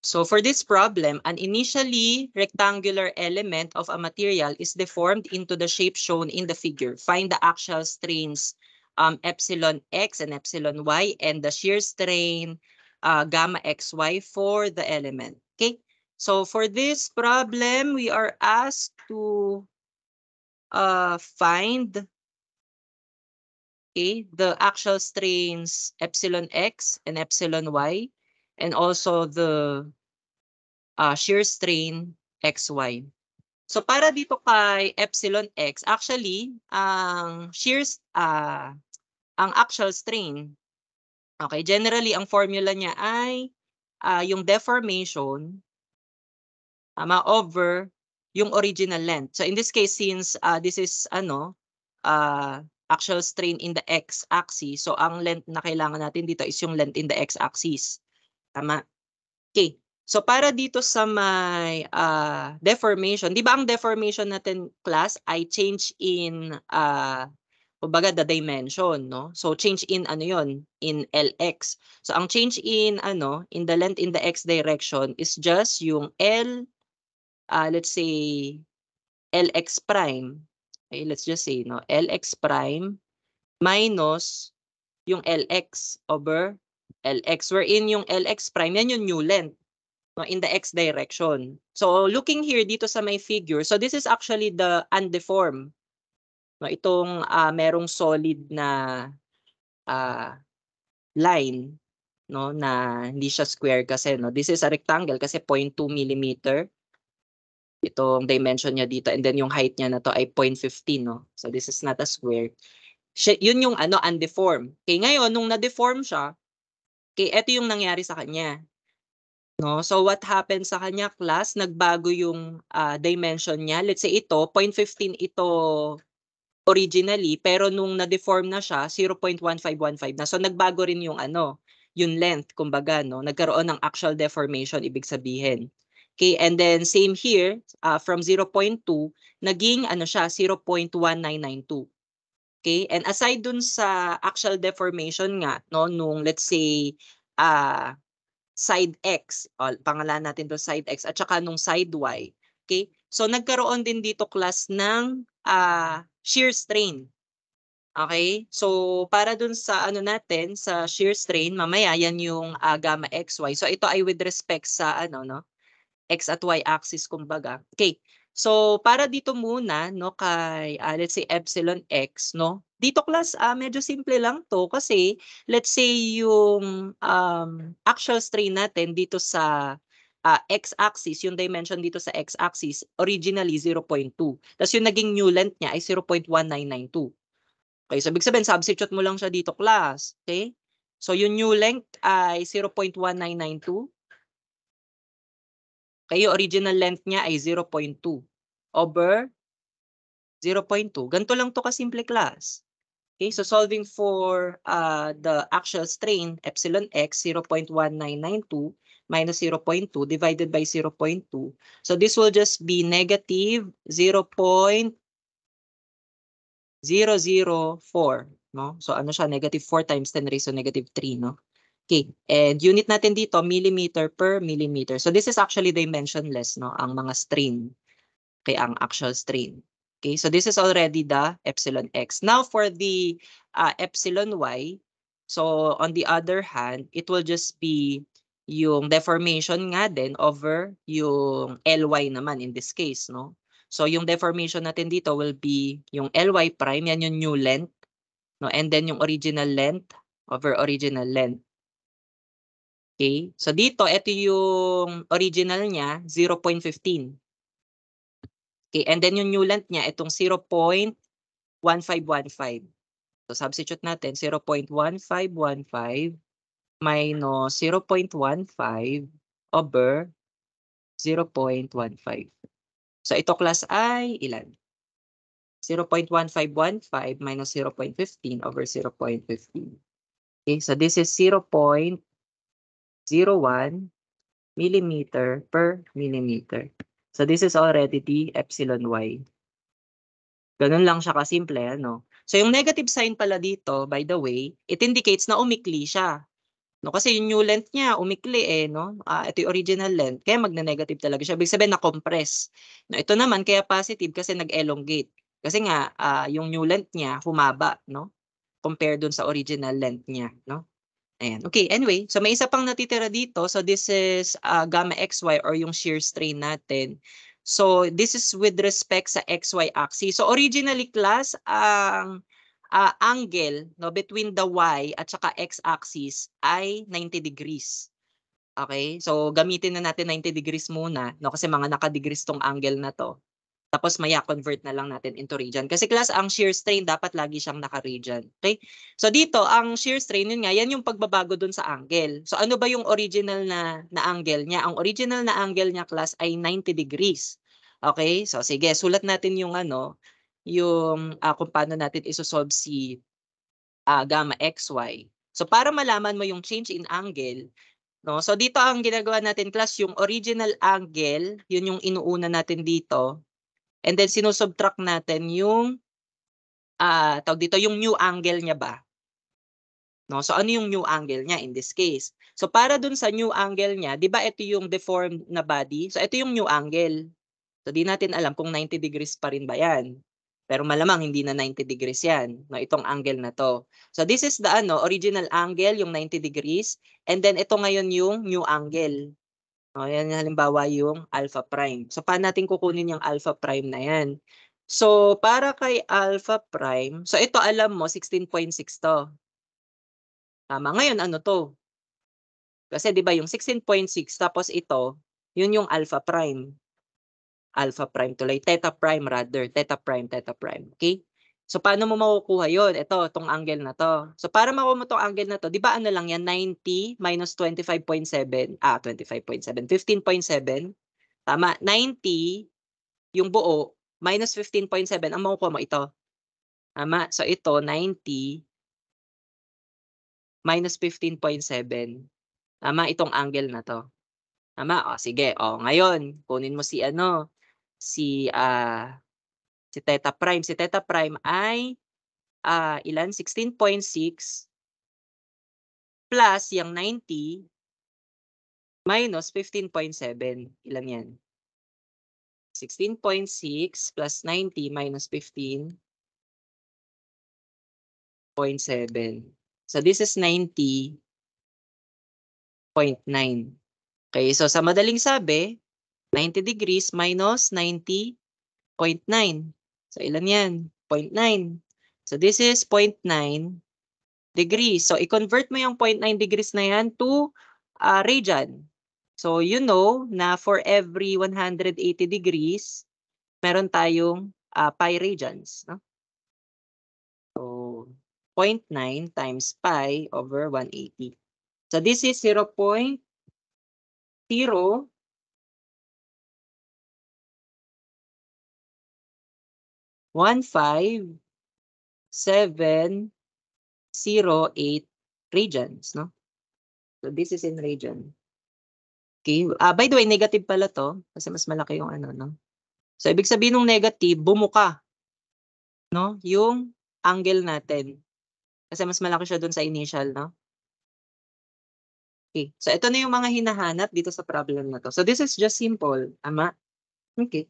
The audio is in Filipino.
So for this problem, an initially rectangular element of a material is deformed into the shape shown in the figure. Find the axial strains epsilon x and epsilon y and the shear strain gamma xy for the element. Okay, so for this problem, we are asked to find the axial strains epsilon x and epsilon y and also the shear strain xy. So para dito kay epsilon x, actually, ang axial strain, okay, generally ang formula niya ay yung deformation over yung original length. So in this case, since this is axial strain in the x-axis, so ang length na kailangan natin dito is yung length in the x-axis. Tama? Okay. So para dito sa may deformation, di ba ang deformation natin class ay change in kumbaga the dimension, no? So change in ano yon, in Lx. So ang change in in the length in the x direction is just yung let's say Lx prime. Okay, let's just say Lx prime minus yung Lx over Lx, wherein yung Lx prime yan yung new length in the x direction. So looking here dito sa may figure, so this is actually the undeformed. Itong merong solid na line na hindi siya square kasi this is a rectangle kasi 0.2 mm itong dimension niya dito and then yung height niya na to ay 0.15 So this is not a square. Yun yung undeformed. Okay, ngayon nung na-deform siya, okay, ito yung nangyari sa kanya. So what happened sa kanya class, nagbago yung dimension niya. Let's say ito, 0.15 ito originally, pero nung na-deform na siya, 0.1515 na. So nagbago rin yung yung length, kumbaga, nagkaroon ng actual deformation, ibig sabihin. Okay, and then same here, from 0.2, naging siya, 0.1992. Okay, and aside dun sa actual deformation nga, nung let's say, side X, pangalan natin to side X, at saka nung side Y. Okay? So nagkaroon din dito class ng shear strain. Okay? So para dun sa natin, sa shear strain, mamaya yan yung gamma XY. So ito ay with respect sa X at Y axis kumbaga. Okay. So para dito muna kay let's say epsilon X, dito class medyo simple lang to kasi let's say yung actual strain natin dito sa x-axis, yung dimension dito sa x-axis originally 0.2. Tapos yung naging new length niya ay 0.1992. Okay, so ibig sabihin substitute mo lang siya dito class. Okay? So yung new length ay 0.1992. Okay, yung original length niya ay 0.2 over 0.2. Ganito lang to kasimple class. Okay, so solving for the actual strain, epsilon x, 0.1992 minus 0.2 divided by 0.2. So this will just be negative 0.004. So ano siya, negative 4 times 10 raised to negative 3. Okay, and unit natin dito, millimeter per millimeter. So this is actually dimensionless, ang mga strain. Okay, ang actual strain. Okay, so this is already the epsilon x. Now for the epsilon y, so on the other hand, it will just be yung deformation nga din over yung ly naman in this case, So yung deformation natin dito will be yung ly prime, yan yung new length, and then yung original length over original length. Okay, so dito, ito yung original niya, 0.15. Okay, and then yung new length niya, itong 0.1515. So substitute natin, 0.1515 minus 0.15 over 0.15. So ito class ay ilan? 0.1515 minus 0.15 over 0.15. Okay, so this is 0.01 millimeter per millimeter. So this is already the epsilon y. Ganun lang siya kasimple, So yung negative sign pala dito, by the way, it indicates na umikli siya. No, kasi yung new length niya umikli no. Ito yung original length, kaya magne-negative talaga siya. Ibig sabihin na-compress. No, ito naman kaya positive kasi nag-elongate. Kasi nga yung new length niya humaba, no? Compare dun sa original length niya, no? Ayan. Okay, anyway, so may isa pang natitira dito. So this is gamma XY or yung shear strain natin. So this is with respect sa XY axis. So originally class, ang angle no between the y at saka x axis ay 90 degrees. Okay? So gamitin na natin 90 degrees muna no kasi mga naka-degrees tong angle na to. Tapos maya convert na lang natin into radian. Kasi class ang shear strain dapat lagi siyang naka-radian. Okay? So dito ang shear strain yun nga yan yung pagbabago dun sa angle. So ano ba yung original na angle niya? Ang original na angle niya class ay 90 degrees. Okay? So sige, sulat natin yung yung kung paano natin isosolve si gamma xy. So para malaman mo yung change in angle, no? So dito ang ginagawa natin class, yung original angle, yun yung inuuna natin dito. And then sinusubtract natin yung tawag dito yung new angle niya ba? No? So ano yung new angle niya in this case? So para dun sa new angle niya, 'di ba ito yung deformed na body? So ito yung new angle. So di natin alam kung 90 degrees pa rin ba 'yan. Pero malamang hindi na 90 degrees 'yan, no, itong angle na to. So this is the original angle, yung 90 degrees, and then ito ngayon yung new angle. No, yan halimbawa yung alpha prime. So paano natin kukunin yung alpha prime na 'yan? So para kay alpha prime, so ito alam mo 16.6 to. Tama. Ngayon ano to? Kasi 'di ba yung 16.6 tapos ito, yun yung alpha prime. Alpha prime tuloy, theta prime rather, theta prime, okay? So paano mo makukuha yon? Ito, tong angle na to. So para makuha mo tong angle na to, 'di ba ano lang yan, 90 minus 25.7, 25.7, 15.7. Tama, 90 yung buo minus 15.7 ang makukuha mo ito. Tama. So ito 90 minus 15.7. Tama itong angle na to. Tama? O sige. O ngayon, kunin mo si si theta prime. Si theta prime ay ilan? 16.6 plus yung 90 minus 15.7. Ilan yan? 16.6 plus 90 minus 15.7. So this is 90.9. Okay, so sa madaling sabi, 90 degrees minus 90.9. So ilan yan? 0.9. So this is 0.9 degrees. So i-convert mo yung 0.9 degrees na yan to radian. So you know na for every 180 degrees, meron tayong pi radians. No? So 0.9 times pi over 180. So this is 0.0 15708 radians, no? So this is in radian. Okay. By the way, negative pala to kasi mas malaki yung no? So ibig sabihin ng negative, bumuka, no? Yung angle natin. Kasi mas malaki siya dun sa initial, no? Okay. So ito na yung mga hinahanap dito sa problem na to. So this is just simple, tama? Okay.